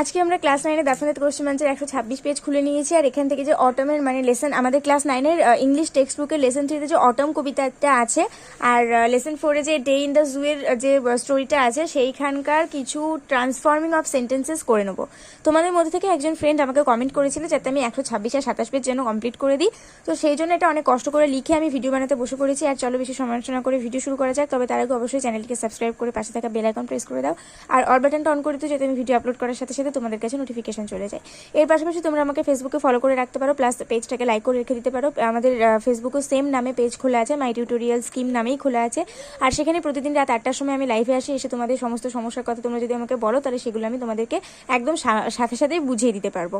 আজকে আমরা ক্লাস 9 এর দাফনাত কোশ্চেন আনসার 126 পেজ খুলে নিয়েছি। আর এখান থেকে যে অটমের মানে লেসন আমাদের ক্লাস 9 এর ইংলিশ টেক্সট বুকের লেসন 3 তে যে অটম কবিতাটা আছে আর লেসন 4 এ যে ডে ইন দ্য জু এর যে স্টোরিটা আছে সেইখানকার কিছু ট্রান্সফর্মিং অফ সেন্টেন্সেস করে নেব। তোমাদের মধ্যে থেকে একজন ফ্রেন্ড আমাকে কমেন্ট করেছিল যাতে আমি 126 আর 27 পেজ যেন কমপ্লিট করে দিই, তো সেই জন্য এটা অনেক কষ্ট করে লিখে আমি ভিডিও বানাতে বসে পড়েছি। আর চলো বেশি সমালোচনা করে ভিডিও শুরু করা যাক। তবে তার আগে অবশ্যই চ্যানেলটিকে সাবস্ক্রাইব করে পাশে থাকা বেল আইকন প্রেস করে দাও আর অল বাটনটা অন করে দিও যাতে আমি ভিডিও আপলোড করার সাথে সাথে তোমাদের কাছে নোটিফিকেশন চলে যায়। এর পাশাপাশি তোমরা আমাকে ফেসবুকে ফলো করে রাখতে পারো, প্লাস পেজটাকে লাইক করে রেখে দিতে পারো। আমাদের ফেসবুকে সেম নামে পেজ খোলা আছে, মাই টিউটোরিয়াল স্কিম নামেই খোলা আছে। আর সেখানে প্রতিদিন রাত 8টার সময় আমি লাইভে আসি, এসে তোমাদের সমস্ত সমস্যার কথা তোমরা যদি আমাকে বলো তাহলে সেগুলো আমি তোমাদেরকে একদম সাথে সাথেই বুঝিয়ে দিতে পারবো।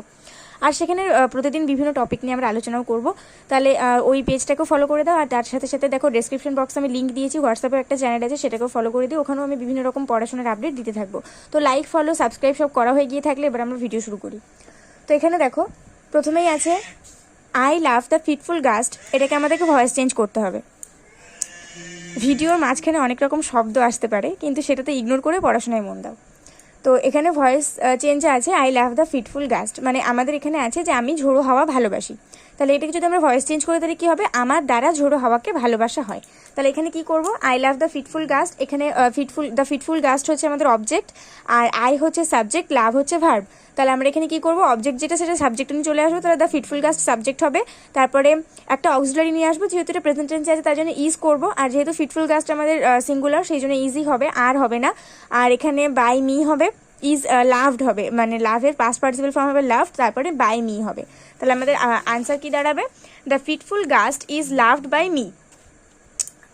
আর সেখানে প্রতিদিন বিভিন্ন টপিক নিয়ে আমরা আলোচনাও করব। তাহলে ওই পেজটাকেও ফলো করে দাও। আর তার সাথে সাথে দেখো ডেসক্রিপশন বক্সে আমি লিঙ্ক দিয়েছি, হোয়াটসঅ্যাপের একটা চ্যানেল আছে, সেটাকেও ফলো করে দিই। ওখানেও আমি বিভিন্ন রকম পড়াশোনার আপডেট দিতে থাকবো। তো লাইক, ফলো, সাবস্ক্রাইব সব করা হয়ে গিয়ে থাকলে এবার আমরা ভিডিও শুরু করি। তো এখানে দেখো প্রথমেই আছে I love the fitful gust. এটাকে আমাদেরকে ভয়েস চেঞ্জ করতে হবে। ভিডিওর মাঝখানে অনেক রকম শব্দ আসতে পারে, কিন্তু সেটাতে ইগনোর করে পড়াশোনায় মন দাও। তো এখানে ভয়েস চেঞ্জ আছে I love the fitful gust, মানে আমাদের এখানে আছে যে আমি ঝোড়ো হাওয়া ভালোবাসি। তাহলে এটাকে যদি আমরা ভয়েস চেঞ্জ করে তাহলে কি হবে, আমার দ্বারা ঝোড়ো হাওয়াকে ভালোবাসা হয়। তাহলে এখানে কি করব, I love the fitful gust. এখানে দ্য ফিটফুল গাস্ট হচ্ছে আমাদের অবজেক্ট, আর আই হচ্ছে সাবজেক্ট, লাভ হচ্ছে ভার্ব। তাহলে আমরা এখানে কি করব, অবজেক্ট যেটা সেটা সাবজেক্ট নিয়ে চলে আসবো। তাহলে দ্য ফিটফুল গাস্ট সাবজেক্ট হবে, তারপরে একটা অক্সিলারি নিয়ে আসবো। যেহেতু এটা প্রেজেন্ট টেন্সে আছে তার জন্য ইজ করব, আর যেহেতু ফিটফুল গাস্ট আমাদের সিঙ্গুলার সেই জন্য ইজি হবে, আর হবে না। আর এখানে বাই মি হবে, ইজ লাভড হবে, মানে লাভের পাস্ট পার্টিসিপল ফর্ম হবে লাভড, তারপরে বাই মি হবে। তাহলে আমাদের আনসার কি দাঁড়াবে, the fitful gust is loved by me.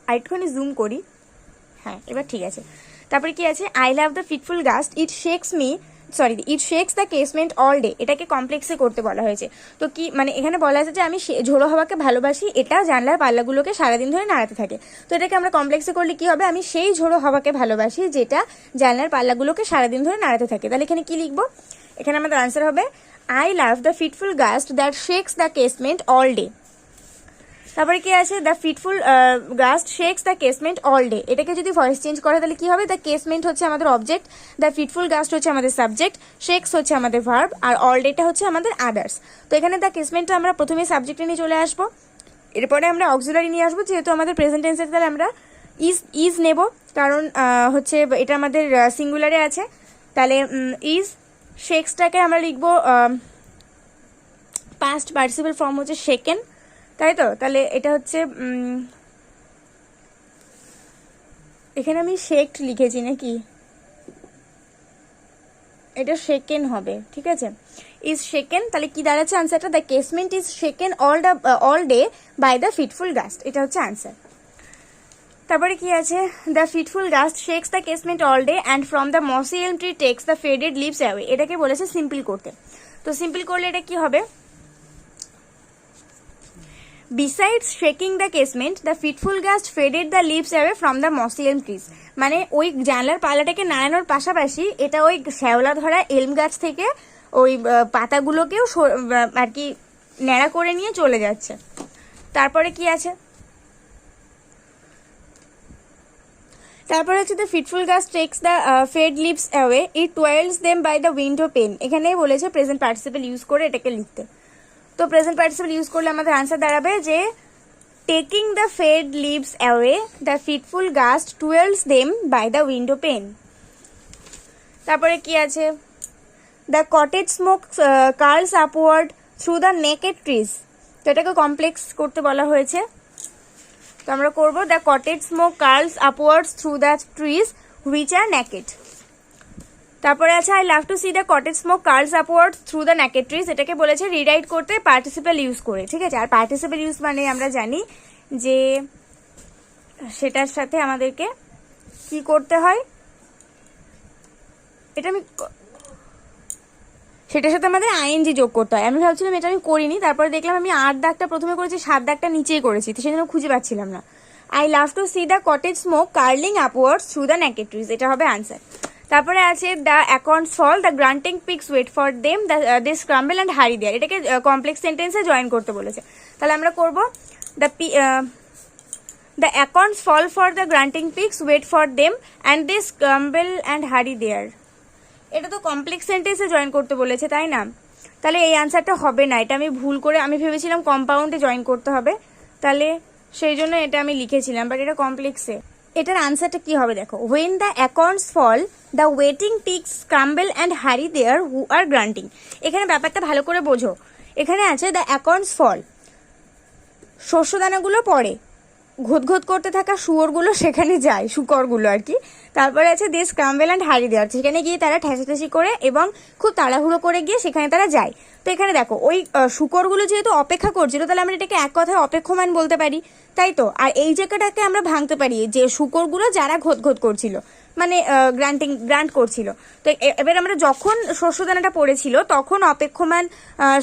আরেকটুখানি জুম করি, হ্যাঁ এবার ঠিক আছে। তারপরে কি আছে, I love the fitful gust, it shakes the casement all day. এটাকে কমপ্লেক্সে করতে বলা হয়েছে। তো কি মানে এখানে বলা আছে যে আমি ঝোড়ো হাওয়াকে ভালোবাসি, এটা জানলার পাল্লাগুলোকে সারাদিন ধরে নাড়াতে থাকে। তো এটাকে আমরা কমপ্লেক্সে করলে কি হবে, আমি সেই ঝোড়ো হাওয়াকে ভালোবাসি যেটা জানলার পাল্লাগুলোকে সারাদিন ধরে নাড়াতে থাকে। তাহলে এখানে কি লিখবো, এখানে আমাদের আনসার হবে I love the fitful gust that shakes the casement all day. তারপরে কি আছে, the fitful gust shakes the casement all day. এটাকে যদি ভয়েস চেঞ্জ করে তাহলে কি হবে, দ্য কেসমেন্ট হচ্ছে আমাদের অবজেক্ট, দ্য ফিটফুল গাস্ট হচ্ছে আমাদের সাবজেক্ট, শেকস হচ্ছে আমাদের ভার্ব, আর অল ডেটা হচ্ছে আমাদের আদার্স। তো এখানে দ্য কেসমেন্টটা আমরা প্রথমে সাবজেক্টে নিয়ে চলে আসবো, এরপরে আমরা অক্সিলারি নিয়ে আসবো। যেহেতু আমাদের প্রেজেন্ট টেন্সের তাহলে আমরা ইজ নেব, কারণ হচ্ছে এটা আমাদের সিঙ্গুলারে আছে। তাহলে ইজ, শেকসটাকে আমরা লিখবো পাস্ট পার্টিসিপল ফর্ম হচ্ছে শেকেন, তাই তো। তাহলে এটা হচ্ছে এখানে আমি শেকড লিখেছি নাকি, এটা শেকেন হবে, ঠিক আছে, ইজ শেকেন। তাহলে কি দাঁড়াচ্ছে আনসারটা, the casement is shaken all day by the fitful gust, এটা হচ্ছে আনসার। তারপরে কি আছে, the fitful gust shakes the casement all day and from the mossy elm tree takes the faded leaves away. এটাকে বলেছে সিম্পল করতে। তো simple করলে এটা কি হবে, Besides shaking the casement, the fitful gust faded the leaves away from the mossy elm trees. মানে ওই জানলার পাল্লাটাকে নাড়ানোর পাশাপাশি এটা ওই শ্যাওলা ধরা এলম গাছ থেকে ওই পাতাগুলোকেও আর কি ন্যাড়া করে নিয়ে চলে যাচ্ছে। তারপরে কি আছে, তারপরে হচ্ছে the fitful gust takes the fade leaves away, it twirls them by the window pane. এখানে বলেছে প্রেজেন্ট পার্টিসিপল ইউজ করে এটাকে লিখতে। তো প্রেজেন্ট পার্টিসিপল ইউজ করলে আমাদের আনসার দাঁড়াবে যে taking the fade leaves away, the fitful gust twirls them by the window pane. তারপরে কি আছে, the cottage smoke curls upward through the naked trees. তো এটাকে কমপ্লেক্স করতে বলা হয়েছে, তো আমরা করবো the cottage smoke curls upwards through the trees which are naked. তারপরে আছে I love to see the cottage smoke curls upward through the naked trees. এটাকে বলেছে রিরাইট করতে পার্টিসিপেল ইউজ করে, ঠিক আছে। আর পার্টিসিপেল ইউজ মানে আমরা জানি যে সেটার সাথে আমাদেরকে কি করতে হয়, এটা আমি সেটার সাথে আমাদের আইএনজি যোগ করতে হয়। আমি ভাবছিলাম এটা আমি করিনি, তারপরে দেখলাম আমি 8 দাগটা প্রথমে করেছি, 7 দাগটা নিচেই করেছি, তো সেজন্য খুঁজে পাচ্ছিলাম না। I love to see the cottage smoke curling upwards through the naked trees, এটা হবে আনসার। তারপরে আছে the acorns fall, the grunting pigs wait for them, they scramble and hurry there. এটাকে কমপ্লেক্স সেন্টেন্সে জয়েন করতে বলেছে। তাহলে আমরা করবো the acorns fall for the grunting pigs wait for them and they scramble and hurry there. এটা তো complex সেন্টেন্সে জয়েন করতে বলেছে, তাই না? তাহলে এই আনসারটা হবে না, এটা আমি ভুল করে আমি ভেবেছিলাম কম্পাউন্ডে জয়েন করতে হবে, তাহলে সেই জন্য এটা আমি লিখেছিলাম, বাট এটা কমপ্লেক্সে। এটার আনসারটা কি হবে দেখো, when the acorns fall the waiting pigs scramble and hurry there who are grunting। এখানে ব্যাপারটা ভালো করে বোঝো, এখানে আছে the acorns fall, শস্যদানাগুলো পড়ে, ঘোত করতে থাকা শুয়োরগুলো সেখানে যায়, শুকরগুলো আর কি। তারপরে আছে দে স্ক্রাম্বেল অ্যান্ড হারি দেওয়ার, সেখানে গিয়ে তারা ঠেসাঠেসি করে এবং খুব তাড়াহুড়ো করে গিয়ে সেখানে তারা যায়। তো এখানে দেখো ওই শুকরগুলো যেহেতু অপেক্ষা করছিল, তাহলে আমরা এটাকে এক কথায় অপেক্ষমান বলতে পারি, তাই তো? আর এই জায়গাটাকে আমরা ভাঙতে পারি যে শুকরগুলো যারা ঘোত করছিল, মানে গ্রান্ট করছিল। তো এবার আমরা যখন শস্যদানাটা পড়েছিল তখন অপেক্ষমান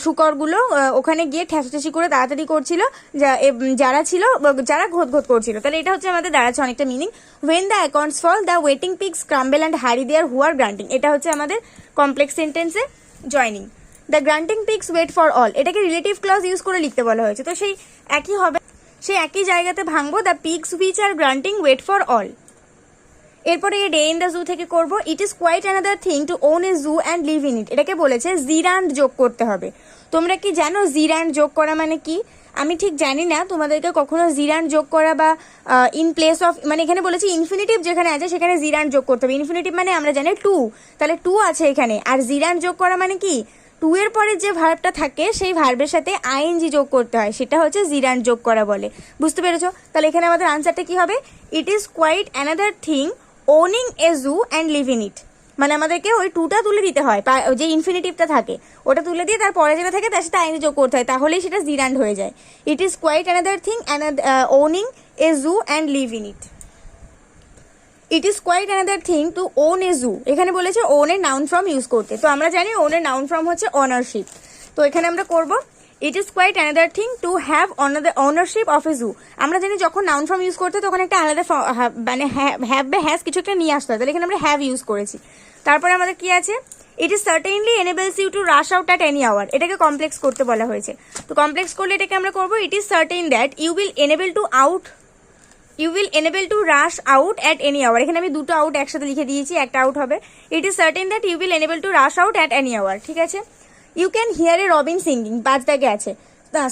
শুকরগুলো ওখানে গিয়ে ঠেসাঠেসি করে তাড়াতাড়ি করছিল যারা ঘোত করছিল। তাহলে এটা হচ্ছে আমাদের দাঁড়াচ্ছে অনেকটা meaning, when the acorns fall the waiting pigs scramble and hurry there who are grunting। এটা হচ্ছে আমাদের কমপ্লেক্স সেন্টেন্সে joining. The grunting pigs wait for all, এটাকে রিলেটিভ ক্লজ ইউজ করে লিখতে বলা হয়েছে, তো সেই একই হবে, সেই একই জায়গাতে ভাঙবো, the pigs which are grunting wait for all. এরপরে ডে ইন দ্য জু থেকে করব, it is quite another thing to own a zoo and live in it. এটাকে বলেছে জিরান্ড যোগ করতে হবে। তোমরা কি জানো জিরান্ড যোগ করা মানে কি? আমি ঠিক জানি না, তোমাদেরকে কখনো জিরান্ড যোগ করা বা ইন প্লেস অফ, মানে এখানে বলেছি ইনফিনিটিভ যেখানে আছে সেখানে জিরান্ড যোগ করতে হবে। ইনফিনিটিভ মানে আমরা জানি টু, তাহলে টু আছে এখানে, আর জিরান্ড যোগ করা মানে কি, টু এর পরে যে ভার্বটা থাকে সেই ভার্বের সাথে আইএনজি যোগ করতে হয়, সেটা হচ্ছে জিরান্ড যোগ করা বলে। বুঝতে পেরেছো? তাহলে এখানে আমাদের আনসারটা কি হবে, it is quite another thing owning a zoo and live in it. মানে আমাদেরকে ওই টুটা তুলে দিতে হয়, যে ইনফিনিটিভটা থাকে ওটা তুলে দিয়ে তারপরে যেটা থাকে তার সাথে আইনি যোগ করতে হয়, তাহলেই সেটা জিরান্ড হয়ে যায়। It is quite another thing owning a zoo and live in it. It is quite another thing to own a zoo, এখানে বলেছে ওনের নাউন ফর্ম ইউজ করতে, তো আমরা জানি ওনের নাউন ফর্ম হচ্ছে অনারশিপ। তো এখানে আমরা করব it is quite another thing to have ownership of a zoo. আমরা জানি যখন নাউন ফর্ম ইউজ করতে তখন একটা আলাদা মানে হ্যাভ বা হ্যাজ কিছু একটা নিয়ে আসতে হয়, তাহলে এখানে আমরা হ্যাভ ইউজ করেছি। তারপরে আমাদের কি আছে, it is certainly enables you to rush out at any hour, এটাকে কমপ্লেক্স করতে বলা হয়েছে। তো কমপ্লেক্স করলে এটাকে আমরা করবো, it is certain that you will enable to rush out at any hour. এখানে আমি দুটো আউট একসাথে লিখে দিয়েছি, একটা আউট হবে। It is certain that you will enable to rush out at any hour, ঠিক আছে। You can hear a robin singing, 5 দাগে আছে,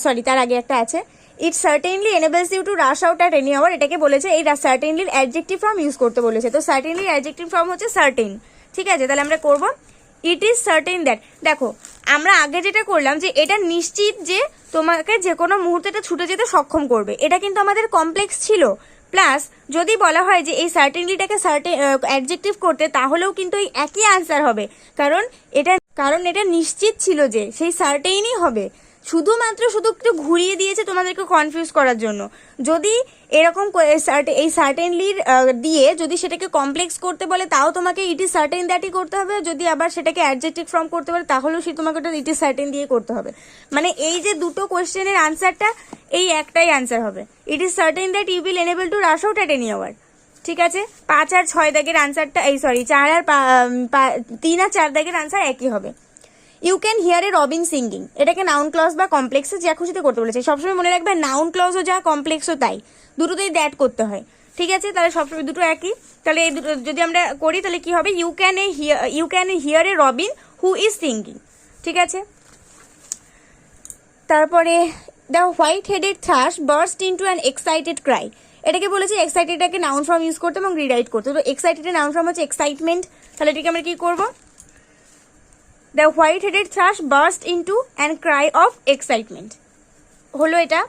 সরি তার আগে একটা আছে, it certainly enables you to rush out at any hour. এটাকে বলেছে এই সার্টেনলির অ্যাডজেক্টিভ ফর্ম ইউজ করতে বলেছে, তো সার্টেনলির অ্যাডজেক্টিভ ফর্ম হচ্ছে সার্টেন, ঠিক আছে। তাহলে আমরা করব ইট ইজ সার্টেন দ্যাট। দেখো আমরা আগে যেটা করলাম যে এটা নিশ্চিত যে তোমাকে যে কোনো মুহূর্তে এটা ছুটে যেতে সক্ষম করবে, এটা কিন্তু আমাদের কমপ্লেক্স ছিল। প্লাস যদি বলা হয় যে এই সার্টেনলিটাকে অ্যাডজেক্টিভ করতে, তাহলেও কিন্তু এই একই আনসার হবে, কারণ এটা নিশ্চিত ছিল যে সেই সার্টেইনই হবে, শুধু একটু ঘুরিয়ে দিয়েছে তোমাদেরকে কনফিউজ করার জন্য। যদি এরকম এই সার্টেনলির দিয়ে যদি সেটাকে কমপ্লেক্স করতে বলে, তাও তোমাকে ইট ইজ সার্টেন দ্যাটই করতে হবে। যদি আবার সেটাকে অ্যাডজেক্টিভ ফর্ম করতে বলে, তাহলেও সে তোমাকে ওটা ইট ইজ সার্টেন দিয়ে করতে হবে। মানে এই যে দুটো কোয়েশ্চেনের আনসারটা, এই একটাই আনসার হবে, it is certain that you will enable to rush out at any hour, ঠিক আছে। 5 আর 6 দাগের আনসারটা 3 আর 4 দাগের আনসার একই হবে। You can hear a robin singing, এটাকে নাউন ক্লজ বা কমপ্লেক্সে যা খুশিতে করতে বলেছে। সবসময় মনে রাখবে নাউন ক্লজও যা কমপ্লেক্সও তাই, দুটোতেই দ্যাট করতে হয়, ঠিক আছে। তাহলে সবসময় দুটো একই। তাহলে এই দুটো যদি আমরা করি তাহলে কি হবে, you can hear a robin who is singing, ঠিক আছে। তারপরে the white headed thrush burst into an excited cry, এটাকে বলেছে এক্সাইটেডটাকে নাউন ফর্ম ইউজ করতে এবং রিরাইট করতে। তো এক্সাইটেডের নাউন ফর্ম হচ্ছে এক্সাইটমেন্ট, তাহলে এটাকে আমরা কি করবো, the white headed thrush burst into an cry of excitement হলো এটা।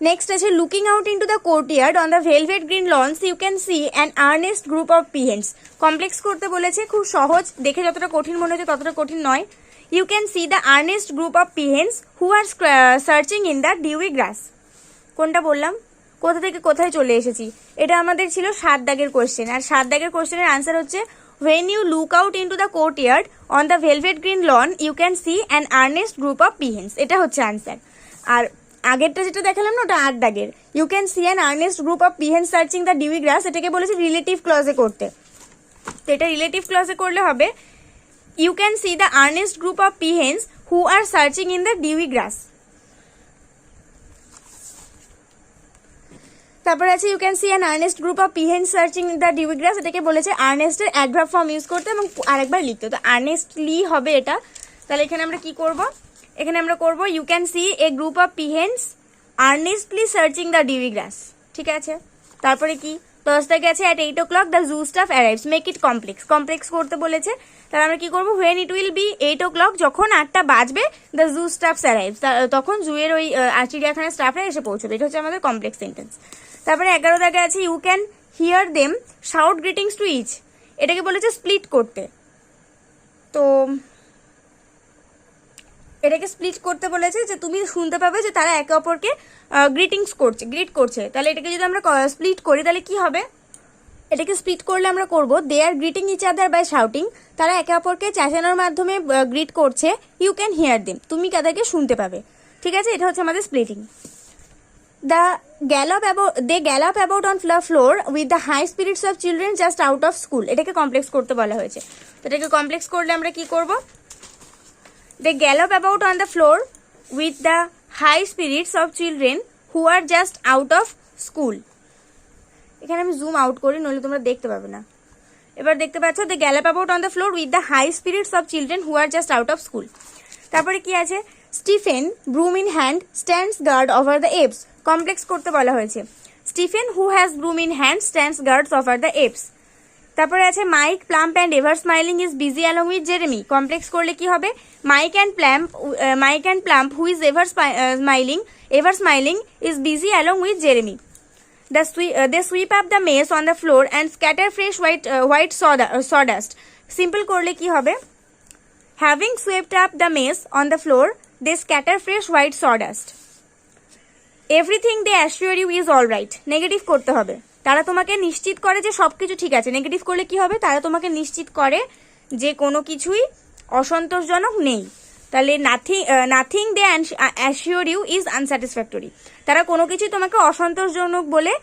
নেক্সট আছে looking out into the courtyard on the velvet green lawns you can see an earnest group of peahens. Complex করতে বলেছে, খুব সহজ, দেখে যতটা কঠিন মনে হচ্ছে ততটা কঠিন নয়। You can see the earnest group of peahens who are searching in the dewy grass. কোনটা বললাম, কোথা থেকে কোথায় চলে এসেছি, এটা আমাদের ছিল 7 দাগের কোয়েশ্চেন, আর 7 দাগের কোয়েশ্চেনের আনসার হচ্ছে when you look out into the courtyard on the velvet green lawn you can see an earnest group of peahens, এটা হচ্ছে আনসার। আর আগেরটা যেটা দেখালাম না ওটা 8 দাগের, you can see an earnest group of peahens searching the dewy grass, এটাকে বলেছে রিলেটিভ ক্লজে করতে। তো এটা রিলেটিভ ক্লজে করলে হবে you can see the earnest group of peahens who are searching in the dewy grass। তারপরে আছে you can see an earnest group of peahens searching the dewy grass. এটাকে বলেছে আর্নেস্টের অ্যাডভার্ব ফর্ম ইউজ করতে এবং আরেকবার লিখতে। তো আর্নেস্টলি হবে এটা। তাহলে এখানে আমরা কি করব, এখানে আমরা করব you can see a group of peahens earnestly searching the dewy grass. ঠিক আছে, তারপরে কি 10 থেকে আছে at 8 o'clock the zoo staff arrives, make it complex. Complex করতে বলেছে, তাহলে আমরা কি করবো, when it will be 8 o'clock, যখন 8টা বাজবে, দ্য জু স্টাফস অ্যারাইভস, তখন জুয়ের ওই চিড়িয়াখানার স্টাফরা এসে পৌঁছবে। এটা হচ্ছে আমাদের কমপ্লেক্স সেন্টেন্স। তারপরে 11 থেকে আছে you can hear them shout greetings to each. এটাকে বলেছে স্প্লিট করতে। তো এটাকে স্প্লিট করতে বলেছে যে তুমি শুনতে পাবে যে তারা একে অপরকে গ্রিট করছে। তাহলে এটাকে যদি আমরা স্প্লিট করি তাহলে কি হবে, এটাকে স্প্লিট করলে আমরা করব they are greeting each other by shouting, তারা একে অপরকে চেঁচানোর মাধ্যমে গ্রিট করছে। ইউ ক্যান হিয়ার দেম, তুমি তাদেরকে শুনতে পাবে। ঠিক আছে, এটা হচ্ছে আমাদের splitting. They gallop about on floor with the high spirits of children just out of school. এটাকে কমপ্লেক্স করতে বলা হয়েছে। তো এটাকে কমপ্লেক্স করলে আমরা কি করব, they gallop about on the floor with the high spirits of children who are just out of school. এখানে আমি জুম আউট করি, নইলে তোমরা দেখতে পাবে না। এবার দেখতে পাচ্ছ, they gallop about on the floor with the high spirits of children who are just out of school. তারপরে কি আছে, Stephen broom in hand stands guard over the apes. Complex করতে বলা হয়েছে, Stephen who has broom in hand stands guards over the apes. তারপরে আছে Mike plump and ever smiling is busy along with Jeremy. Complex করলে কি হবে, Mike and plump who is ever smiling is busy along with Jeremy. They sweep up the mess on the floor and scatter fresh white sawdust. Simple করলে কি হবে, having swept up the mess on the floor, they scatter fresh white sawdust. Everything they assure you is all right. Negative করতে হবে, তারা তোমাকে নিশ্চিত করে যে সবকিছু ঠিক আছে। নেগেটিভ করলে কি হবে, তারা তোমাকে নিশ্চিত করে যে কোনো কিছুই অসন্তোষজনক নেই। তাহলে nothing they assure you is unsatisfactory. তারা কোনো কিছুই তোমাকে অসন্তোষজনক বলে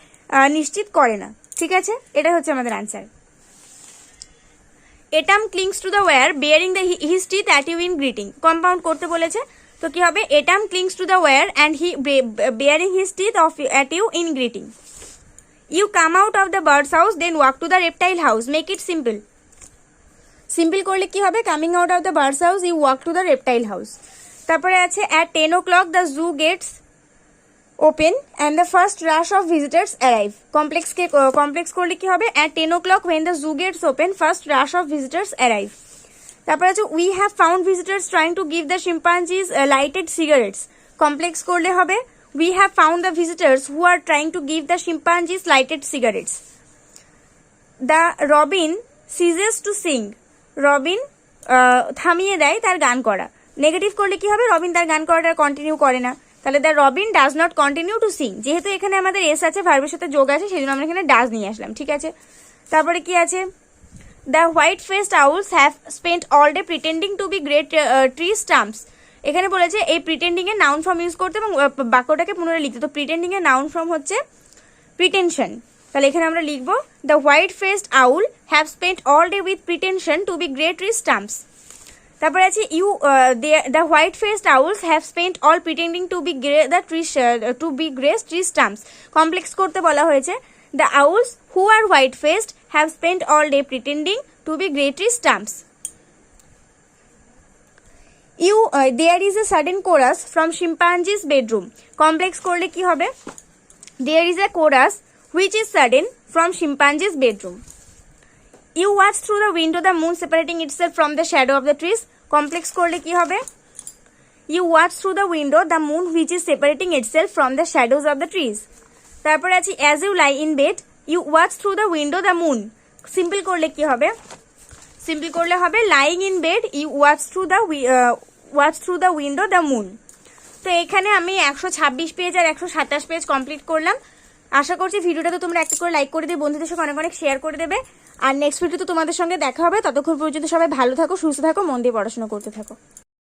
নিশ্চিত করে না। ঠিক আছে, এটা হচ্ছে আমাদের answer. Atom clings to the wire baring the his teeth at you in greeting. Compound করতে বলেছে, তো কি হবে, atom clings to the wire and he baring his teeth at you in greeting. You come out of the birds house then walk to the reptile house, make it simple. Simple করলে কি হবে, coming out of the birds house you walk to the reptile house. তারপরে আছে at 10 o'clock the zoo gates open and the first rush of visitors arrive. Complex করলে কি হবে, at 10 o'clock when the zoo gets open first rush of visitors arrive. তারপরে আছে we have found visitors trying to give the chimpanzees lighted cigarettes. Complex করলে হবে we have found the visitors who are trying to give the chimpanzees lighted cigarettes. The robin ceases to sing. Robin থামিয়ে দেয় তার গান করা। Negative করলে কি হবে, রবিন তার গান করাটা কন্টিনিউ করে না। তাহলে the Robin does not continue to Singh. যেহেতু এখানে আমাদের এস আছে, ভার্বের সাথে যোগ আছে, সেই জন্য আমরা এখানে ডাজ নিয়ে আসলাম। ঠিক আছে, তারপরে কি আছে, the white faced owls have spent all day pretending to be great tree stamps. এখানে বলেছে এই প্রিটেন্ডিং এর নাউন ফর্ম ইউজ করতে এবং বাক্যটাকে পুনরায় লিখতে। তো প্রিটেন্ডিং এর নাউন ফর্ম হচ্ছে প্রিটেনশন। তাহলে এখানে আমরা লিখবো the white faced owl have spent all day with pretension to be great tree stumps. তারপরে আছে the white faced owls have spent all pretending to be great tree stumps. Complex করতে বলা হয়েছে, the owls who are white faced have spent all day pretending to be great tree stumps. There is a sudden chorus from chimpanzee's bedroom. Complex করলে কি হবে, there is a chorus which is sudden from chimpanzee's bedroom. You watch through the window the moon separating itself from the shadow of the trees. Complex করলে কি হবে, you watch through the window the moon which is separating itself from the shadows of the trees. তারপরে আছে as you lie in bed you watch through the window the moon. Simple করলে কি হবে, simple করলে হবে lying in bed you watch through the window the moon. তো এখানে আমি 126 পেজ আর 127 পেজ কমপ্লিট করলাম। আশা করছি ভিডিওটা তো তোমরা একটা করে লাইক করে দিয়ে বন্ধুদের সঙ্গে অনেক অনেক শেয়ার করে দেবে। আর নেক্সট ভিডিওতে তোমাদের সঙ্গে দেখা হবে। ততক্ষণ পর্যন্ত সবাই ভালো থাকো, সুস্থ থাকো, মন দিয়ে পড়াশোনা করতে থাকো।